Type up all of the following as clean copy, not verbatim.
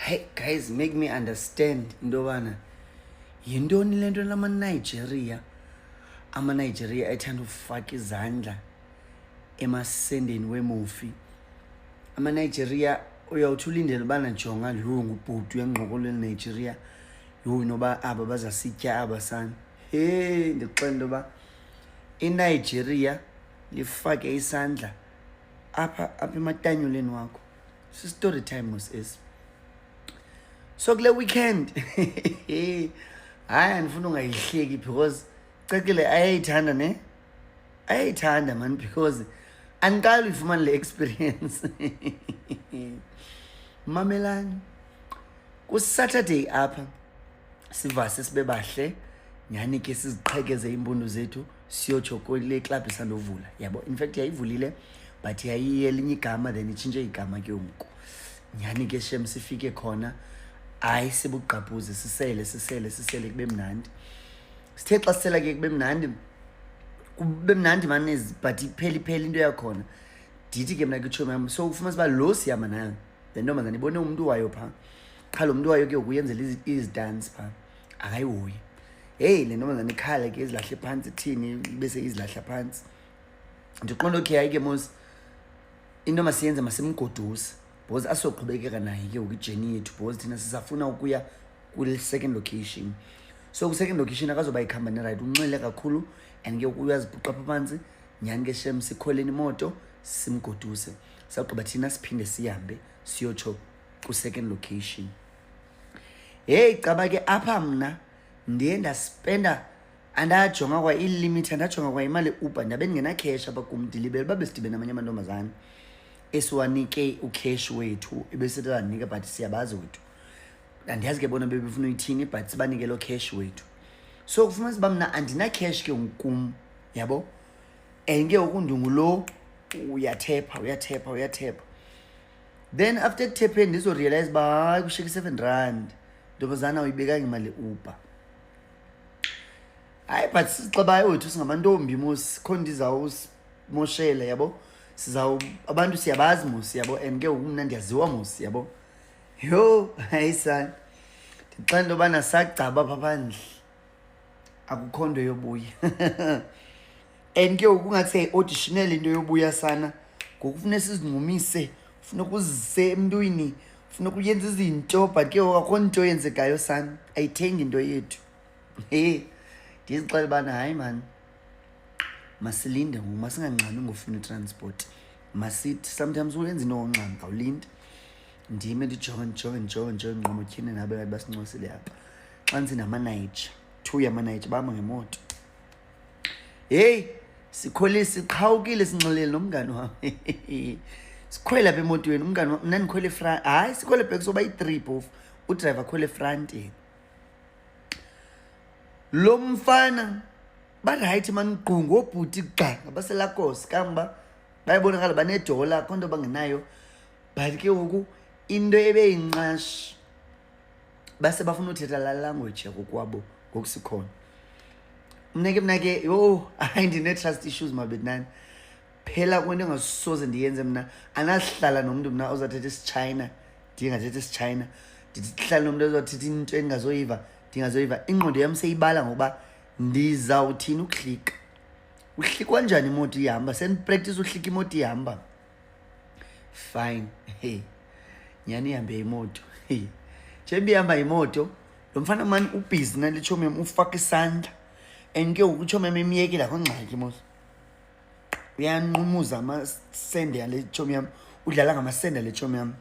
Hey guys, make me understand into yobana yintoni le nto lama-Nigeria ethanda ufaka izandla emasendeni wemufi. Ama-Nigeria uyawuthi ulindele ubana jonga lo ngubhuti uyangqokolweni Nigeria yo noba aba bazasitya aba sana. Ndixela into yoba iNigeria lifake isandla apha ematanyoleni wakho. Si-story time mos esi. So kule weekend hayi andifuna ungayihleki because cekile ayayithanda man because andiqali uyifumana le experience. Mamelani kuSaturday apha sivase sibe bahle nyani ke siziqhekeze impundu zethu siyotsho kule club isandovula yabo. In fact yayivulile but yayiyelinye igama then itshintshe igama ke umku nyani ke shem sifike khona hayi sibugqabhuze sisele kube mnandi. Sithe xa sisela ke kube mnandi manezi but ipheli into yakhona ndithi ke mna ke tshomi yam so ufumanisa uba lo sihamba nayo le ntombazana ibone umntu wayo phaa qha lo mntu wayo ke ukuyenzela izidansi phaa akayihoyi. Heyi le ntombazana ikhala ke izilahle phantsi thini bese izilahla phantsi. Ndiqonda okay hayi ke mos into masiyenze masimgoduse because asoqhubekeka naye ke ukujeni yethu because thina sisafuna ukuya kule-second location. So kwi-second location akazoba ikhamba ne-right unxile kakhulu and ke uyazibhuqa apha phansi nyani ke shem sikholeni imoto simgoduse sawugqiba thina siphinde sihambe siyotsho ku-second location. Heyi caba ke apha mna ndiye ndaspenda andajonga kwa ilimit andajonga kwa imali Uber ndabe ndingenacash apha kum ndilibele uba besidibene namanye amantombazana esiwanike ucash wethu ebesithi anika but siyabazi wethu andiyazi ke bona bebefuna uyithini but sibanike lo cash wethu. So kufumanisa uba mna andinacash ke kum yabo and ke ukundingulo uyathepha then after kuthepheni ndizorealize uba hayi kushiyeka i-R7 ntombazana uyibekanga imali Uber. Hayi but sixabayo wethu singamantombi mos khona ndizawusimoshela yabo abantu siyabazi mos yabo and ke mna ndiyaziwa mos yabo. Yho hayi sana ndixela into yobana sagcaba apha phandle akukho nto yobuya and ke kungathi auditionele into yobuya sana ngokufuna sizinqumise ufuna ukuzise emntwini ufuna ukuyenza izinto but ke akho nto yenzekayo sana ayithengi into yethu. Ndizixela ubana hayi man masilinde ngoku masingangxami ngofuna itransport masithi sometimes uyenza into ngongxami khawulinde ndime ndijonge ngqomotyhini nabe kanti basincosile apha xa ndinama-Niger 2 yama-Niger bahamba ngemoto. Heyi siqhawukile sinxelele nomngani wam sikhwele apha emotweni umngani wam mna ndikhwele efront hayi sikhwele bhek soba yi-3 phofu udrayiva akhwele efrantini. Lo mfana barayithi mani gqu ngobhuti gqa ngabaselakos kamba bayabonakala banedola akho nto bangenayo but ke ngoku into ebeyinqashi base bafuna uthetha la language yakokwabo ngokusikhona. Mna ke yho hayi ndine-trust issues mabetnani phela kwento engasoze ndiyenze mna anahlala nomntu mna ozathetha isiChina ndingathetha isiChina ndihlala nomntu ozathetha into endingazoyiva ingqondo yam seyibala ngoba ndizawuthini ukuhlika. Uhlikwa njani imoto ihamba sendipractice uhlika imoto ihamba fine. Nyani ihambe imoto njengoba ihamba imoto lo mfana mani ubhizi nale tshomi yam ufaka isandla and ke ukutshomi yam emiyekile akho ngxaki mos uyanqumuza amasende yale tshomi yam udlala ngamasende ale tshomi yam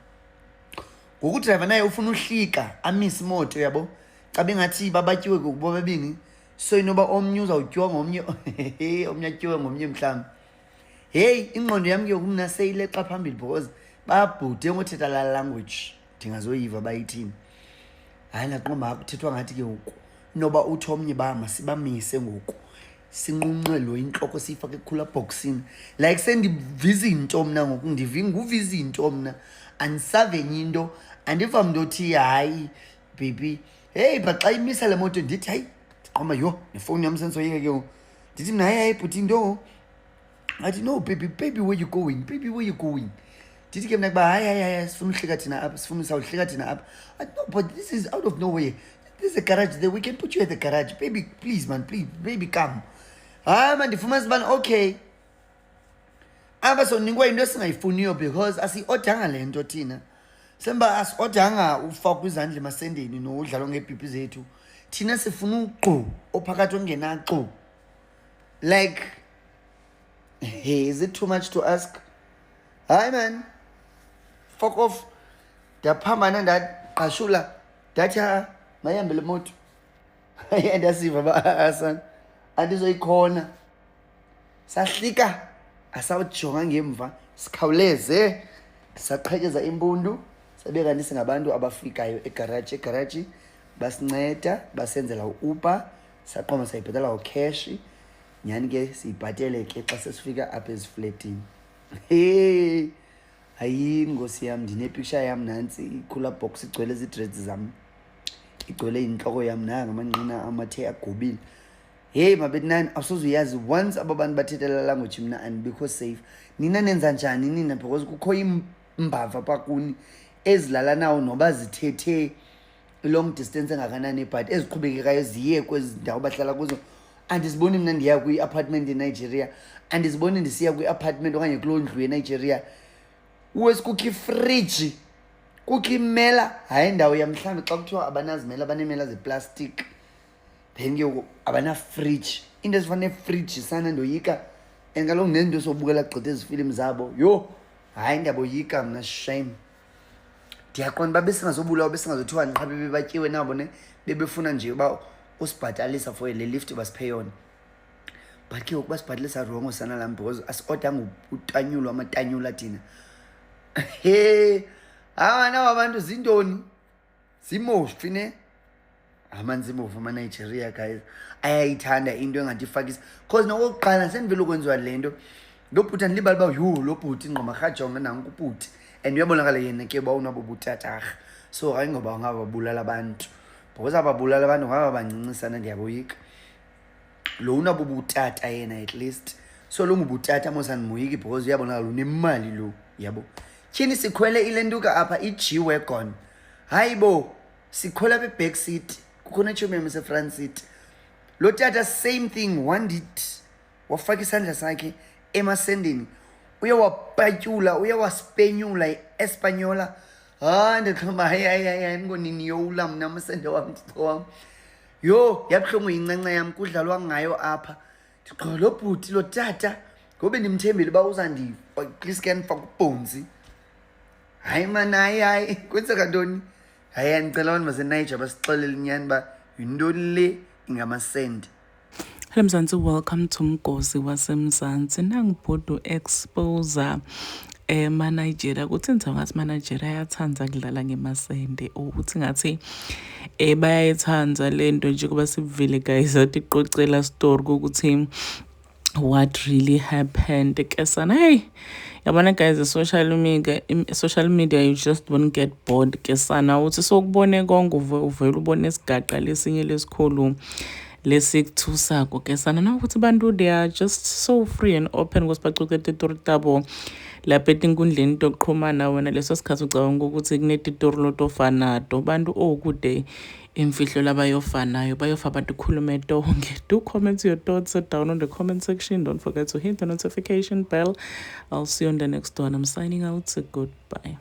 ngoku udrayiva naye ufuna uhlika amisa imoto yabo xa bengathi babatyiwe kubo babini so inoba omnye uzawutyiwa ngomnye omnye atyiwe ngomnye mhlawumbi. Heyi ingqondo yam ke kumna seyileqa phambili because babhude ngothetha la language ndingazoyiva bayithini. Hayi naqomba kuthethwa ngathi ke ngoku inoba uthi omnye masibamise ngoku sinqunqe lo intloko siyifake ekhula boxini like sendiva izinto mna ngoku nguva izinto mna andisave enye into andiva mntu othi hayi baby heyi but xa imisa le moto ndithi hayi ndiqomba yho nefowuni yam sendisoyika ke ngoku ndithi mna hayi bhuti into athi no baby where you going ndithi ke mna kuba hayi sifuna uhlika thina apha sawuhlika thina apha. No, but this is out of nowhere. There's a garage there, we can put you at the garage. Baby, please man, please, baby, come. Hayi man, ndifumana ubana okay apha sonikwa into esingayifuniyo because asi-odanga le nto thina semba asi-odanga ufakwa izandla emasendeni nodlalo ngeebhiphi zethu. Thina sifuna ugqu ophakathi ongenagqu. Like, hey, is it too much to ask? Hayi man, fuck off. Ndaphambana ndaqashula ndathi mayihambe le moto. Ndasiva ba-asana andizoyikhona. Sahlika asawujonga ngemva sikhawuleze saqhekeza impundu sabe kanti singabantu abafikayo egaraji basinceda basenzela u-Uber saqoma sayibhatala ucash. Nyani ke siyibhatele ke xa sesifika apha ezifletini. Hey, hayi ngosi yam ndinepicture yam nantsi ikhula box igcwele ezi-dreads zam igcwele inhloko yam nanga amanqina amathe agobile. Hey mabetinani awusoze uyazi once aba bantu bathetha language mina andibikho safe. Nina nenza njani nina because kukho imbava pha kuni ezilala nawo noba zithethe long distance engakanani but eziqhubekekayo ziye kwezi ndawo bahlala kuzo. Andiziboni mina ndiya kwi-apartment eNigeria, andiziboni ndisiya kwi-apartment okanye kuloo ndlu eNigeria uwesi kukho ifriji kukho imela. Hayi indawo yamhlawumbi xa kuthiwa abanazimela baneemela zeplastic then ke abanafriji. Into ezifana nefriji sana ndoyika and kaloku nento sobukela gqitha ezi film zabo yo hayi ndiyaboyika mna shame. Ndiyaqonda uba besingazobulawa besingazothiwa nqa bebatyiwe nabo ne bebefuna nje uba usibhatalisa for le lift basiphe yona. But ke ukuba sibhatalisa wrong sana lam because asi-odanga utanyulo amatanyula thina. He nawo abantu zintoni zimofi ne amanzi imofi ama-Nigeria guys ayayithanda into engathi ifakisa because nokokuqala sendivele ukwenziwa le nto lo bhuti andilibali uba yho lo bhuti ngqoma rhajonga nanku ubhuti and uyabonakala yena ke uba unabo butatarha. So hayi ngoba ungababulala abantu because ababulala abantu ngaba bancincisana ndiyaboyika. Lo unabo butata yena at least. So lo ngubutata mosanimoyiki because uyabonakala unemali lo yabo. Tyhini sikhwele ile ntuka apha i-G-Wagon. Hayi bo sikhwela apha e-back seat kukhona itshomi se-front seat. Lo tata same thing wandit wafaka isandla sakhe emasendeni uyawapatyula uyawaspenyula i-Espanyola. Ndikhamba hayi ngonini yowula mna amasende wam yo yabuhlungu yincanca yam kudlalwa ngayo apha. Ndiqola lo bhuti lo tata ngobe ndimthembile uba uzandifaka ubhonzi. Hayi man hayi kwenzeka ntoni. Hayi andicela abantu baseNiger basixelele inyani uba yintoni le ingamasende. Hello Mzansi, welcome to Mgosi waseMzansi. Nangibhudu exposer ma-Nigeria ukuthi ngithi ngathi ma-Nigeria ayathanda kudlala ngemasende ukuthi ngathi bayayithanda le nto nje kuba sivile guys athi iqoqela story ukuthi what really happened ke sana. Hey yabona guys, social media you just won't get bored ke sana uthi sokubone konke uvela ubone isigaqa lesinye lesikhulu lesikuthusako ke sana na ukuthi bantu they are just so free and open because baxoxa itori tabo lapha etinkundleni tokuqhumana wena leso sikhathi ucabanga ukuthi kunetitori lotofanato bantu okude imfihlo labayofanayo bayofa abantu khulume tonke. Do comment your thoughts down on the comment section. Don't forget to hit the notification bell. I'll see you on the next one. I'm signing out. Goodbye.